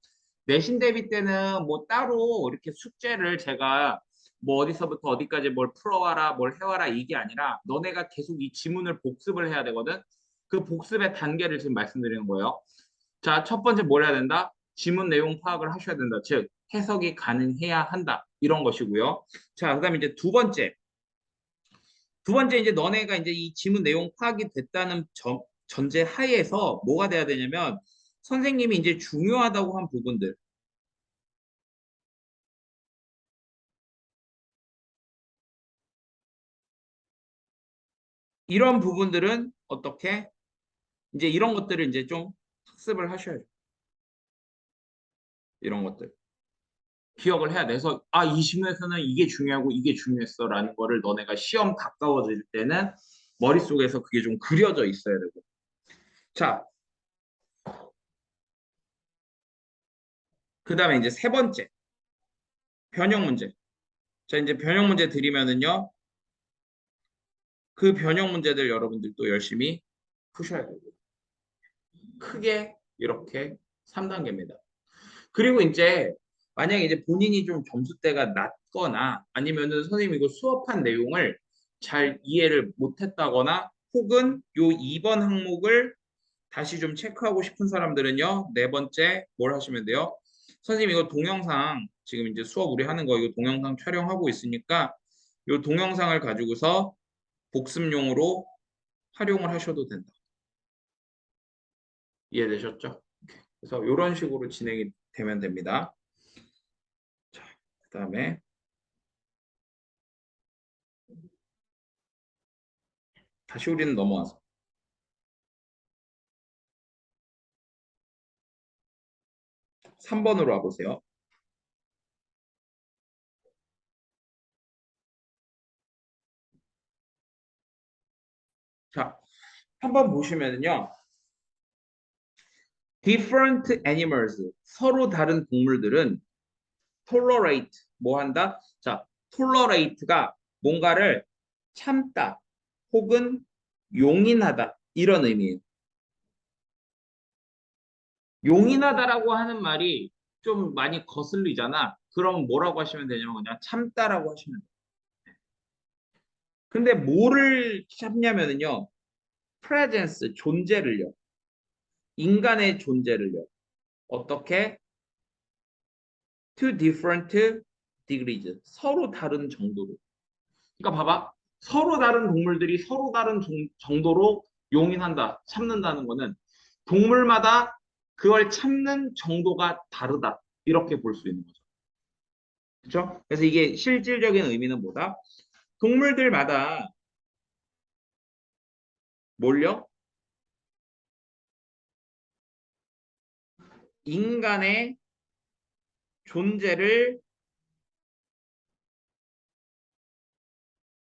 내신 대비 때는 뭐 따로 이렇게 숙제를 제가 뭐 어디서부터 어디까지 뭘 풀어와라, 뭘 해와라 이게 아니라 너네가 계속 이 지문을 복습을 해야 되거든. 그 복습의 단계를 지금 말씀드리는 거예요. 자, 첫 번째 뭘 해야 된다? 지문 내용 파악을 하셔야 된다. 즉, 해석이 가능해야 한다. 이런 것이고요. 자, 그다음에 이제 두 번째 이제 너네가 이제 이 지문 내용 파악이 됐다는 전제 하에서 뭐가 돼야 되냐면 선생님이 이제 중요하다고 한 부분들 이런 부분들은 어떻게 이제 이런 것들을 이제 좀 학습을 하셔야죠. 이런 것들 기억을 해야 돼서 이 지문에서는 이게 중요하고 이게 중요했어라는 거를 너네가 시험 가까워질 때는 머릿속에서 그게 좀 그려져 있어야 되고. 자, 그다음에 이제 세 번째 변형 문제. 자, 이제 변형 문제 드리면은요. 그 변형 문제들 여러분들도 열심히 푸셔야 되고 크게 이렇게 3단계입니다. 그리고 이제 만약에 이제 본인이 좀 점수대가 낮거나 아니면은 선생님 이거 수업한 내용을 잘 이해를 못했다거나 혹은 요 2번 항목을 다시 좀 체크하고 싶은 사람들은요. 네 번째 뭘 하시면 돼요? 선생님 이거 동영상 지금 이제 수업 우리 하는 거 이거 동영상 촬영하고 있으니까 요 동영상을 가지고서 복습용으로 활용을 하셔도 된다. 이해되셨죠? 그래서 이런 식으로 진행이 되면 됩니다. 자, 그다음에 다시 우리는 넘어와서 3번으로 와보세요. 자, 한번 보시면은요. different animals 서로 다른 동물들은 tolerate 뭐 한다? 자, tolerate가 뭔가를 참다 혹은 용인하다 이런 의미예요. 용인하다라고 하는 말이 좀 많이 거슬리잖아. 그럼 뭐라고 하시면 되냐면 그냥 참다라고 하시면 돼요. 근데 뭐를 참냐면은요. presence 존재를요. 인간의 존재를요. 어떻게? two different degrees 서로 다른 정도로. 그러니까 봐봐. 서로 다른 동물들이 서로 다른 정도로 용인한다, 참는다는 거는 동물마다 그걸 참는 정도가 다르다. 이렇게 볼 수 있는 거죠. 그렇죠? 그래서 이게 실질적인 의미는 뭐다? 동물들마다 뭘요? 인간의 존재를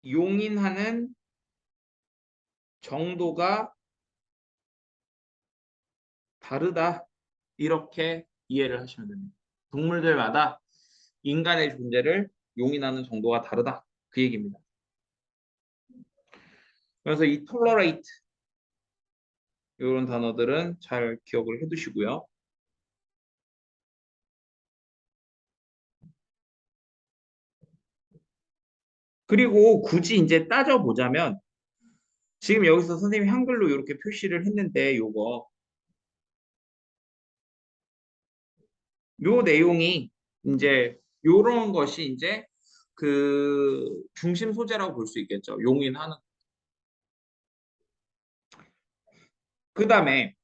용인하는 정도가 다르다. 이렇게 이해를 하시면 됩니다. 동물들마다 인간의 존재를 용인하는 정도가 다르다. 그 얘기입니다. 그래서 이 tolerate 이런 단어들은 잘 기억을 해두시고요. 그리고 굳이 이제 따져보자면 지금 여기서 선생님이 한글로 이렇게 표시를 했는데 요 내용이 이제 요런 것이 이제 그 중심 소재라고 볼 수 있겠죠. 용인하는. 그다음에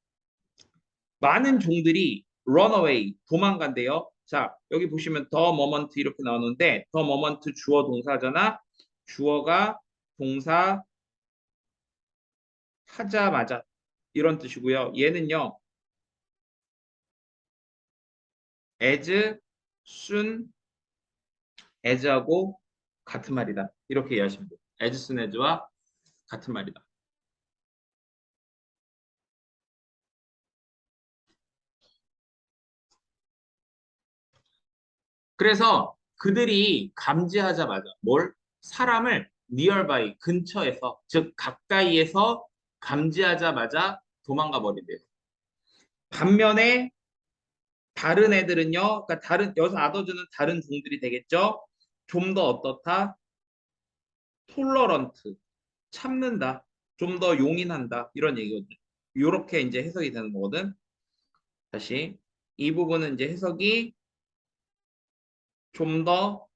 많은 종들이 runaway 도망간대요. 자, 여기 보시면 the moment 이렇게 나오는데 the moment 주어 동사잖아. 주어가 동사 하자마자 이런 뜻이고요. 얘는요. as, soon as하고 같은 말이다. 이렇게 이해하시면 돼요. as soon as와 같은 말이다. 그래서 그들이 감지하자마자 뭘? 사람을 nearby 근처에서 즉 가까이에서 감지하자마자 도망가 버린대요. 반면에 다른 애들은요. 그러니까 다른 여기서 아더즈는 다른 종들이 되겠죠. 좀 더 어떻다? 톨러런트 참는다. 좀 더 용인한다. 이런 얘기거든. 요렇게 이제 해석이 되는 거거든. 다시 이 부분은 이제 해석이 좀 더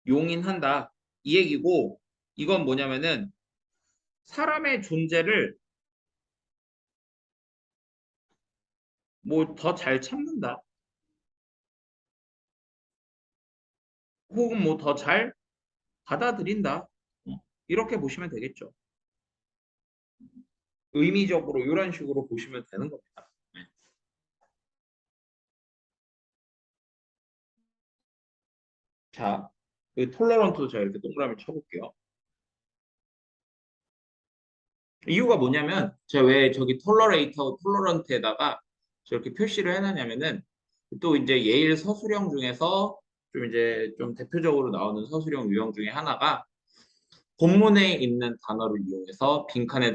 용인한다. 이 얘기고 이건 뭐냐면은 사람의 존재를 뭐 더 잘 참는다. 혹은 뭐 더 잘 받아들인다. 이렇게 보시면 되겠죠. 의미적으로 이런 식으로 보시면 되는 겁니다. 네. 자, 그 톨러런트도 제가 이렇게 동그라미 쳐볼게요. 이유가 뭐냐면 제가 왜 저기 톨러레이트하고 톨러런트에다가 저렇게 표시를 해놨냐면은 또 이제 예일 서술형 중에서 좀 이제 좀 대표적으로 나오는 서술형 유형 중에 하나가 본문에 있는 단어를 이용해서 빈칸에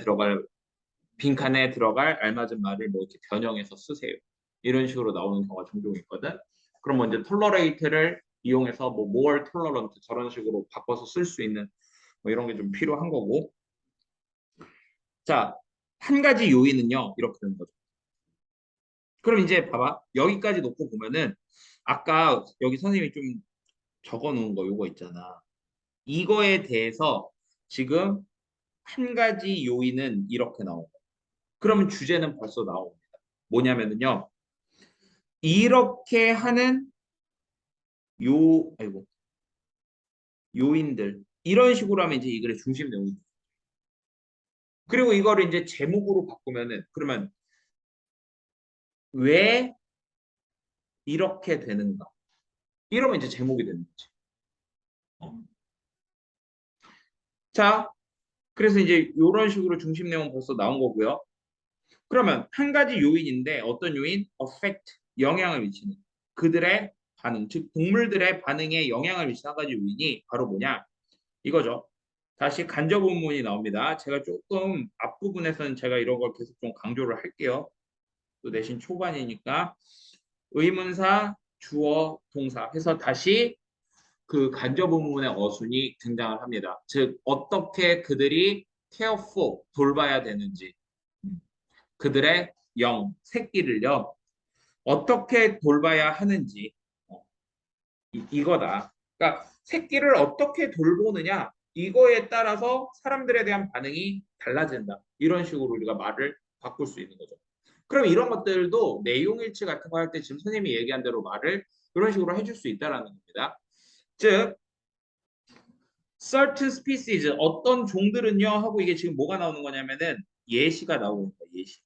들어갈 알맞은 말을 뭐 이렇게 변형해서 쓰세요. 이런 식으로 나오는 경우가 종종 있거든. 그럼 먼저 톨러레이트를 이용해서 뭐 more tolerant 저런 식으로 바꿔서 쓸 수 있는 뭐 이런 게 좀 필요한 거고. 자, 한 가지 요인은요. 이렇게 되는 거죠. 그럼 이제 봐봐. 여기까지 놓고 보면은 아까 여기 선생님이 좀 적어 놓은 거 요거 있잖아. 이거에 대해서 지금 한 가지 요인은 이렇게 나오고 그러면 주제는 벌써 나옵니다. 뭐냐면은요. 이렇게 하는 아이고, 요인들. 이런 식으로 하면 이제 이 글의 중심 내용이. 그리고 이거를 이제 제목으로 바꾸면은, 그러면 왜 이렇게 되는가? 이러면 이제 제목이 되는 거지. 어. 자, 그래서 이제 이런 식으로 중심 내용 벌써 나온 거고요. 그러면 한 가지 요인인데 어떤 요인? affect, 영향을 미치는. 그들의 반응, 즉 동물들의 반응에 영향을 미치는 한 가지 요인이 바로 뭐냐? 이거죠. 다시 간접 본문이 나옵니다. 제가 조금 앞부분에서는 제가 이런 걸 계속 좀 강조를 할게요. 또 내신 초반이니까 의문사, 주어, 동사 해서 다시 그 간접 본문의 어순이 등장을 합니다. 즉 어떻게 그들이 careful 돌봐야 되는지 그들의 새끼를요 어떻게 돌봐야 하는지 이거다. 그러니까 새끼를 어떻게 돌보느냐 이거에 따라서 사람들에 대한 반응이 달라진다. 이런 식으로 우리가 말을 바꿀 수 있는 거죠. 그럼 이런 것들도 내용 일치 같은 거 할 때 지금 선생님이 얘기한 대로 말을 이런 식으로 해줄 수 있다라는 겁니다. 즉 certain species 어떤 종들은요 하고 이게 지금 뭐가 나오는 거냐면은 예시가 나오는 거예요. 예시.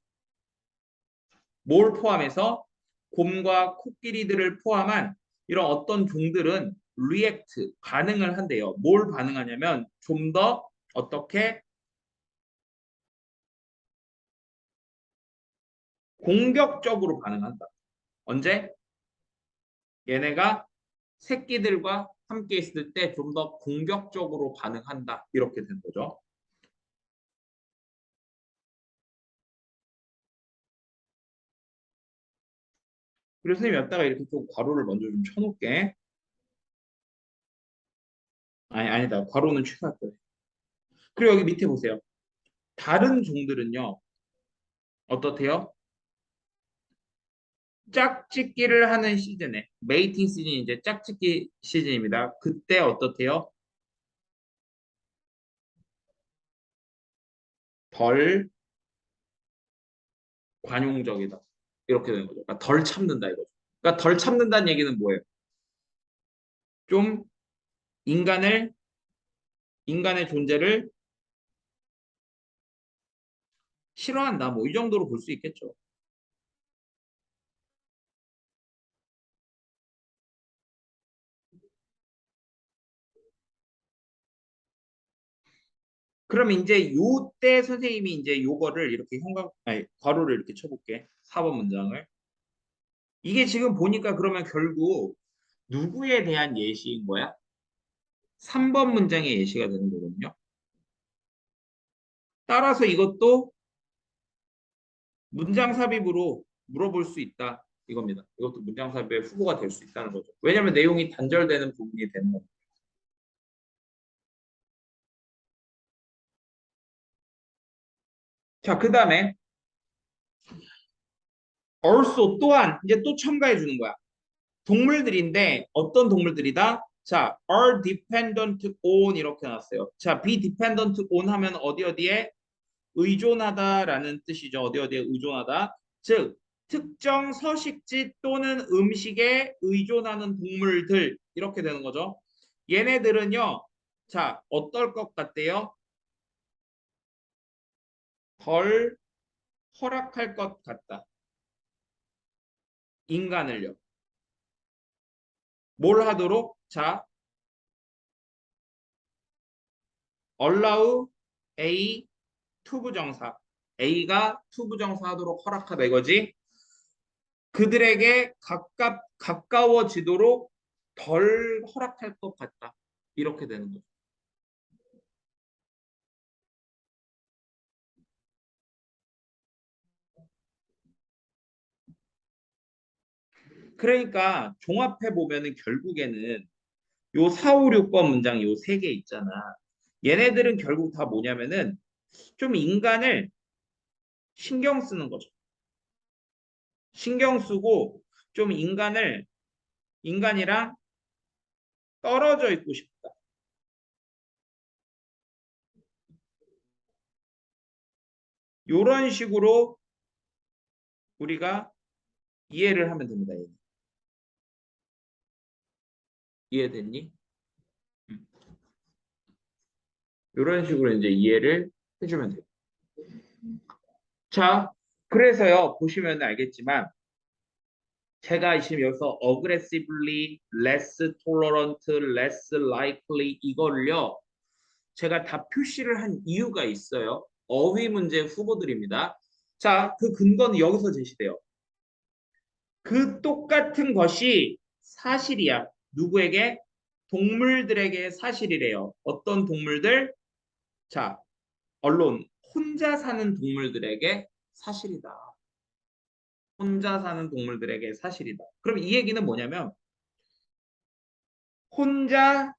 뭘 포함해서 곰과 코끼리들을 포함한 이런 어떤 종들은 react 반응을 한대요. 뭘 반응하냐면 좀 더 어떻게 공격적으로 반응한다. 언제? 얘네가 새끼들과 함께 있을 때 좀 더 공격적으로 반응한다. 이렇게 된 거죠. 그래서 선생님이 여기다가 이렇게 좀 괄호를 먼저 좀 쳐놓을게. 아니다. 괄호는 취소할 거예요. 그리고 여기 밑에 보세요. 다른 종들은요. 어떻대요? 짝짓기를 하는 시즌에 메이팅 시즌이 이제 짝짓기 시즌입니다. 그때 어떻대요? 덜 관용적이다. 이렇게 되는 거죠. 그러니까 덜 참는다 이거죠. 그러니까 덜 참는다는 얘기는 뭐예요? 좀 인간을 인간의 존재를 싫어한다. 뭐 이 정도로 볼 수 있겠죠. 그럼 이제 요때 선생님이 이제 요거를 이렇게 아니, 괄호를 이렇게 쳐볼게. 4번 문장을. 이게 지금 보니까 그러면 결국 누구에 대한 예시인 거야? 3번 문장의 예시가 되는 거거든요. 따라서 이것도 문장 삽입으로 물어볼 수 있다. 이겁니다. 이것도 문장 삽입의 후보가 될 수 있다는 거죠. 왜냐하면 내용이 단절되는 부분이 되는 거죠. 자, 그 다음에 also 또한 이제 또 첨가해 주는 거야. 동물들인데 어떤 동물들이다? 자, are dependent on 이렇게 나왔어요. 자, be dependent on 하면 어디 어디에 의존하다라는 뜻이죠. 어디 어디에 의존하다. 즉, 특정 서식지 또는 음식에 의존하는 동물들 이렇게 되는 거죠. 얘네들은요. 자, 어떨 것 같대요? 덜 허락할 것 같다. 인간을요. 뭘 하도록? 자, allow A 투부정사. A가 투부정사 하도록 허락하다 이거지. 그들에게 가까워지도록 덜 허락할 것 같다. 이렇게 되는 거죠. 그러니까 종합해 보면은 결국에는 요 4, 5, 6번 문장 요 세 개 있잖아. 얘네들은 결국 다 뭐냐면은 좀 인간을 신경 쓰는 거죠. 신경 쓰고 좀 인간이랑 떨어져 있고 싶다. 요런 식으로 우리가 이해를 하면 됩니다. 이해됐니? 음. 이런 식으로 이제 이해를 해주면 돼요. 자, 그래서요, 보시면 알겠지만, 제가 지금 여기서 aggressively, less tolerant, less likely 이거를요, 제가 다 표시를 한 이유가 있어요. 어휘 문제 후보들입니다. 자, 그 근거는 여기서 제시돼요. 그 똑같은 것이 사실이야. 누구에게? 동물들에게 사실이래요. 어떤 동물들? 자, 언론, 혼자 사는 동물들에게 사실이다. 혼자 사는 동물들에게 사실이다. 그럼 이 얘기는 뭐냐면 혼자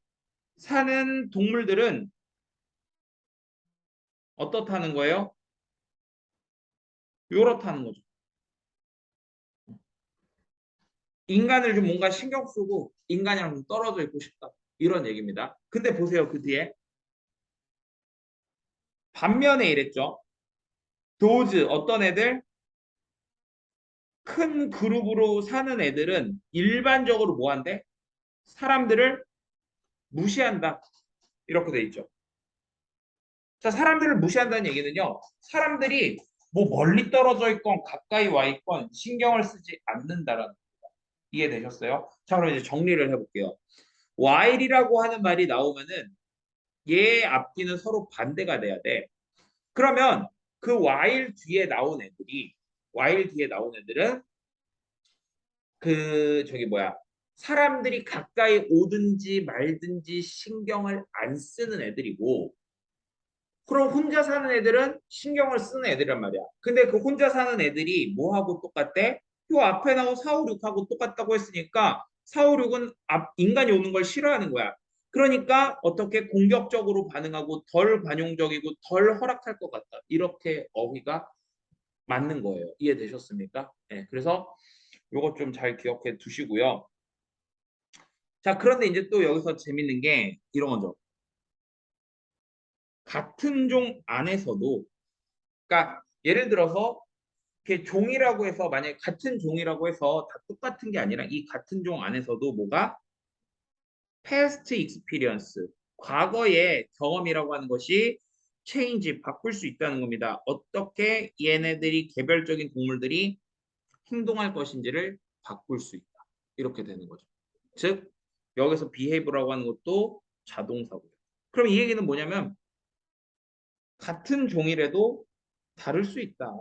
사는 동물들은 어떻다는 거예요? 요렇다는 거죠. 인간을 좀 뭔가 신경 쓰고 인간이랑 좀 떨어져 있고 싶다. 이런 얘기입니다. 근데 보세요. 그 뒤에 반면에 이랬죠. 도즈 어떤 애들? 큰 그룹으로 사는 애들은 일반적으로 뭐 한대? 사람들을 무시한다. 이렇게 돼 있죠. 자, 사람들을 무시한다는 얘기는요. 사람들이 뭐 멀리 떨어져 있건 가까이 와 있건 신경을 쓰지 않는다라는 이해되셨어요? 자, 그럼 이제 정리를 해볼게요. while이라고 하는 말이 나오면은 얘 앞뒤는 서로 반대가 돼야 돼. 그러면 그 while 뒤에 나온 애들은 그 저기 뭐야 사람들이 가까이 오든지 말든지 신경을 안 쓰는 애들이고 그럼 혼자 사는 애들은 신경을 쓰는 애들이란 말이야. 근데 그 혼자 사는 애들이 뭐하고 똑같대? 요 앞에 나온 4, 5, 6하고 똑같다고 했으니까 4, 5, 6은 인간이 오는 걸 싫어하는 거야. 그러니까 어떻게 공격적으로 반응하고 덜 관용적이고 덜 허락할 것 같다. 이렇게 어휘가 맞는 거예요. 이해되셨습니까? 네, 그래서 요거 좀 잘 기억해 두시고요. 자, 그런데 이제 또 여기서 재밌는 게 이런 거죠. 같은 종 안에서도 그러니까 예를 들어서 이렇게 종이라고 해서 만약에 같은 종이라고 해서 다 똑같은 게 아니라 이 같은 종 안에서도 뭐가 past experience 과거의 경험이라고 하는 것이 change, 바꿀 수 있다는 겁니다. 어떻게 얘네들이 개별적인 동물들이 행동할 것인지를 바꿀 수 있다. 이렇게 되는 거죠. 즉, 여기서 behave라고 하는 것도 자동사고요. 그럼 이 얘기는 뭐냐면 같은 종이라도 다를 수 있다.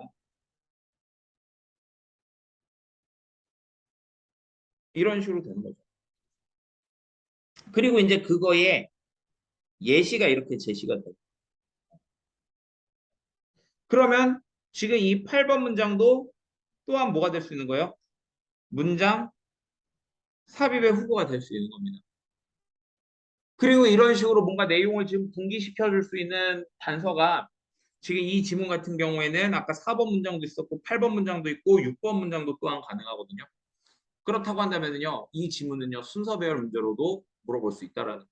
이런 식으로 되는 거죠. 그리고 이제 그거에 예시가 이렇게 제시가 돼요. 그러면 지금 이 8번 문장도 또한 뭐가 될 수 있는 거예요? 문장 삽입의 후보가 될 수 있는 겁니다. 그리고 이런 식으로 뭔가 내용을 지금 분기시켜 줄 수 있는 단서가 지금 이 지문 같은 경우에는 아까 4번 문장도 있었고 8번 문장도 있고 6번 문장도 또한 가능하거든요. 그렇다고 한다면요, 이 지문은요 순서 배열 문제로도 물어볼 수 있다라는 거죠.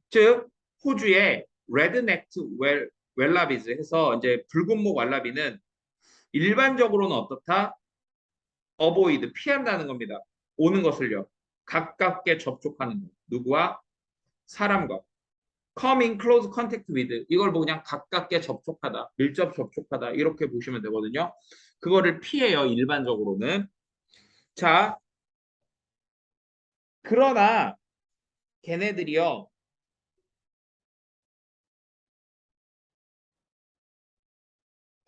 즉 호주의 레드넥트 웰라비즈 해서 이제 붉은목 왈라비는 일반적으로는 어떻다? 어보이드 피한다는 겁니다. 오는 것을요. 가깝게 접촉하는 것. 누구와? 사람과. come in close contact with 이걸 뭐 그냥 가깝게 접촉하다, 밀접 접촉하다 이렇게 보시면 되거든요. 그거를 피해요. 일반적으로는. 자, 그러나 걔네들이요.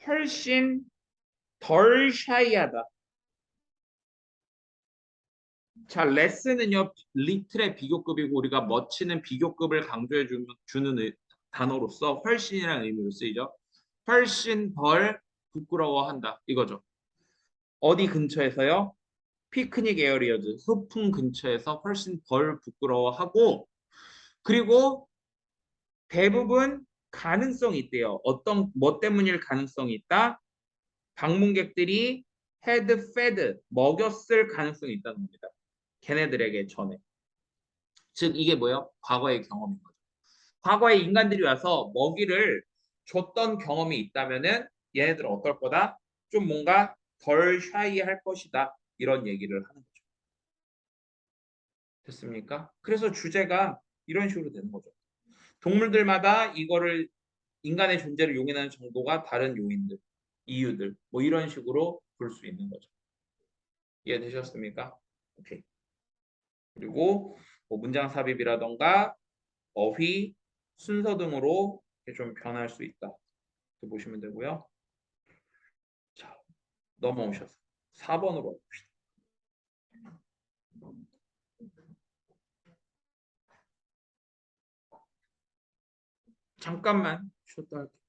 훨씬 덜 샤이하다. 자, 레스는요, 리틀의 비교급이고 우리가 멋지는 비교급을 강조해 주는 단어로서 훨씬이라는 의미로 쓰이죠. 훨씬 덜 부끄러워한다. 이거죠. 어디 근처에서요? 피크닉 에어리어즈, 소풍 근처에서 훨씬 덜 부끄러워하고 그리고 대부분 가능성이 있대요. 어떤 뭐 때문일 가능성이 있다? 방문객들이 had fed, 먹였을 가능성이 있다는 겁니다. 걔네들에게 전에. 즉 이게 뭐예요? 과거의 경험인 거죠. 과거에 인간들이 와서 먹이를 줬던 경험이 있다면은 얘네들은 어떨 거다? 좀 뭔가 덜 샤이할 것이다. 이런 얘기를 하는 거죠. 됐습니까? 그래서 주제가 이런 식으로 되는 거죠. 동물들마다 이거를 인간의 존재를 용인하는 정도가 다른 요인들, 이유들, 뭐 이런 식으로 볼 수 있는 거죠. 이해되셨습니까? 오케이. 그리고 뭐 문장 삽입이라던가 어휘, 순서 등으로 좀 변할 수 있다. 이렇게 보시면 되고요. 자, 넘어오셔서 4번으로 봅시다. 잠깐만 쉬었다 할게요.